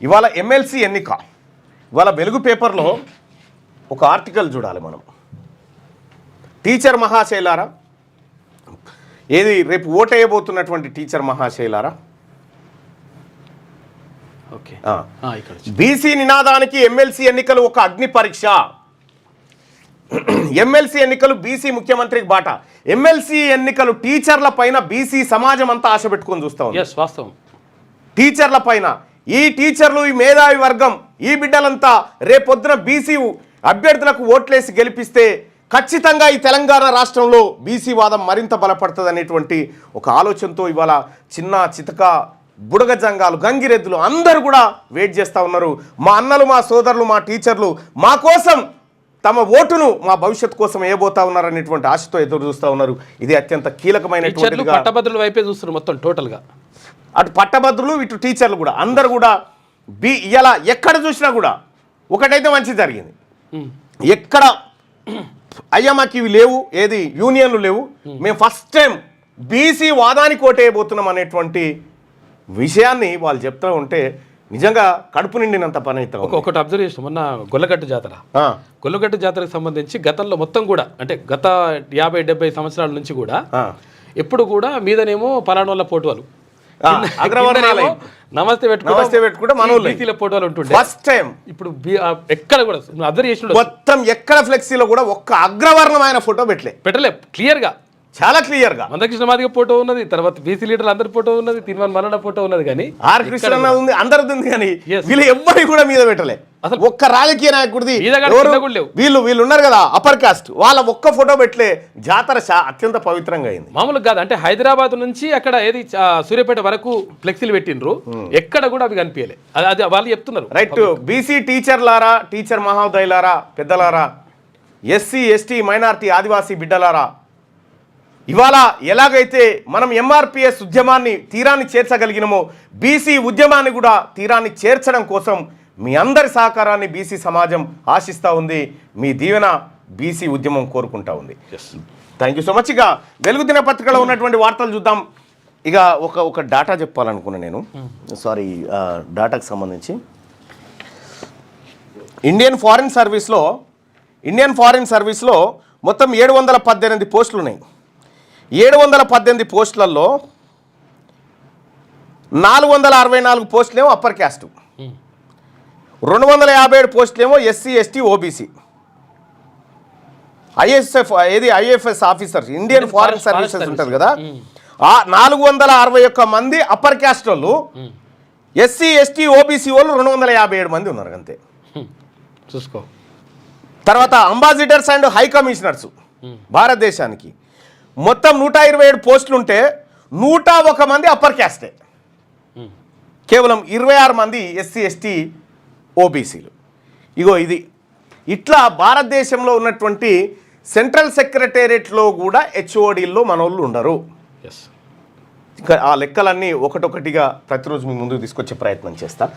ఇవాళ ఎమ్మెల్సీ ఎన్నిక. ఇవాళ వెలుగు పేపర్లో ఒక ఆర్టికల్ చూడాలి మనం. టీచర్ మహాశైలారా, ఏది రేపు ఓటేయబోతున్నటువంటి టీచర్ మహాశైలారా, బీసీ నినాదానికి ఎమ్మెల్సీ ఎన్నికలు ఒక అగ్ని పరీక్ష. ఎమ్మెల్సీ ఎన్నికలు బీసీ ముఖ్యమంత్రికి బాట. ఎమ్మెల్సీ ఎన్నికలు టీచర్ల పైన బీసీ సమాజం అంతా ఆశ పెట్టుకొని చూస్తా ఉంది. వాస్తవం. టీచర్ల పైన, ఈ టీచర్లు, ఈ మేధావి వర్గం, ఈ బిడ్డలంతా రేపొద్దున బీసీ అభ్యర్థులకు ఓట్లేసి గెలిపిస్తే ఖచ్చితంగా ఈ తెలంగాణ రాష్ట్రంలో బీసీ వాదం మరింత బలపడుతుంది అనేటువంటి ఒక ఆలోచనతో ఇవాళ చిన్న చితక బుడగ జంగాలు, గంగిరెద్దులు అందరూ కూడా వెయిట్ చేస్తూ ఉన్నారు. మా అన్నలు, మా సోదరులు, మా టీచర్లు మా కోసం తమ ఓటును మా భవిష్యత్తు కోసం వేయబోతా ఉన్నారు అనేటువంటి ఆశతో ఎదురు చూస్తూ ఉన్నారు. ఇది అత్యంత కీలకమైనటువంటి పట్టభద్రుల వైపే చూస్తున్నారు మొత్తం టోటల్గా. అటు పట్టభద్రులు, ఇటు టీచర్లు కూడా అందరు కూడా ఇలా ఎక్కడ చూసినా కూడా ఒకటైతే మంచి జరిగింది. ఎక్కడ అయ్యా మాకు ఇవి లేవు, ఏది యూనియన్లు లేవు, మేము ఫస్ట్ టైం బీసీ వాదానికి ఓటేయబోతున్నాం అనేటువంటి విషయాన్ని వాళ్ళు చెప్తూ ఉంటే నిజంగా కడుపు నిండినంత పని అవుతాం. ఒకటి అబ్జర్వ్ చేస్తాం, మొన్న గొల్లగట్టు జాతర, గొల్లగట్టు జాతరకు సంబంధించి గతంలో మొత్తం కూడా అంటే గత 50-70 సంవత్సరాల నుంచి కూడా ఎప్పుడు కూడా మీదనేమో పలానోళ్ళ ఫోటోలు, నమస్తే పెట్టుకుంటే మన ఫోటోలు ఉంటుండే. ఫస్ట్ టైం ఇప్పుడు ఎక్కడ కూడా అబ్జర్వ్ చేసి మొత్తం ఎక్కడ ఫ్లెక్సీలో కూడా ఒక్క అగ్రవర్ణమైన ఫోటో పెట్టలే క్లియర్ గా, చాలా క్లియర్ గా. మందకృష్ణ మాదిగ ఫోటో ఉన్నది, తర్వాత బీసీ లీడర్లు అందరి ఫోటో ఉన్నది, తిరుమల మరణ ఫోటో ఉన్నది, కానీ ఆర్ కృష్ణ ఉంది, అందరిది ఉంది, కానీ వీళ్ళు ఎవ్వరి కూడా మీద పెట్టలే. అసలు ఒక్క రాజకీయ నాయకుడిది వీళ్ళు ఉన్నారు కదా అప్పర్ కాస్ట్, వాళ్ళ ఒక్క ఫోటో పెట్టలే. జాతర అత్యంత పవిత్రంగా అయింది. మామూలుగా కాదు అంటే హైదరాబాద్ నుంచి అక్కడ ఏది సూర్యాపేట వరకు ఫ్లెక్సీలు పెట్టిండ్రు, ఎక్కడ కూడా అవి కనిపించలే. అది వాళ్ళు చెప్తున్నారు. రైట్. బీసీ టీచర్లారా, టీచర్ మహోదయులారా, పెద్దలారా, ఎస్సీ ఎస్టీ మైనార్టీ ఆదివాసీ బిడ్డలారా, ఇవాళ ఎలాగైతే మనం ఎంఆర్పిఎస్ ఉద్యమాన్ని తీరాన్ని చేర్చగలిగినమో బీసీ ఉద్యమాన్ని కూడా తీరాన్ని చేర్చడం కోసం మీ అందరి సహకారాన్ని బీసీ సమాజం ఆశిస్తూ ఉంది. మీ దీవెన బీసీ ఉద్యమం కోరుకుంటా ఉంది. Thank you so much. ఇక వెలుగు దినపత్రికలో ఉన్నటువంటి వార్తలు చూద్దాం. ఇక ఒక డాటా చెప్పాలనుకున్నా నేను, సారీ, డాటాకు సంబంధించి ఇండియన్ ఫారిన్ సర్వీస్లో మొత్తం 718 పోస్టులు ఉన్నాయి. 718 పోస్టులలో 464 పోస్టులేమో అప్పర్ క్యాస్ట్, 257 పోస్టులేమో SC ST OBC. IFS officers, Indian foreign services ఉంటుంది కదా, 461 మంది అప్పర్ క్యాస్ట్ వాళ్ళు, ఎస్సీ ఎస్టీ ఓబీసీ వాళ్ళు 257 మంది ఉన్నారు అంతే. చూసుకో. తర్వాత అంబాసిడర్స్ అండ్ హై కమిషనర్స్ భారతదేశానికి మొత్తం 127 పోస్టులు ఉంటే 101 మంది అప్పర్ క్యాస్టే, కేవలం 26 మంది ఎస్సీ ఎస్టీ ఓబీసీలు. ఇగో ఇది ఇట్లా భారతదేశంలో ఉన్నటువంటి సెంట్రల్ సెక్రటేరియట్లో కూడా హెచ్ఓడీల్లో మనోళ్ళు ఉండరు. ఇంకా ఆ లెక్కలన్నీ ఒకటొకటిగా ప్రతిరోజు మీ ముందుకు తీసుకొచ్చే ప్రయత్నం చేస్తా.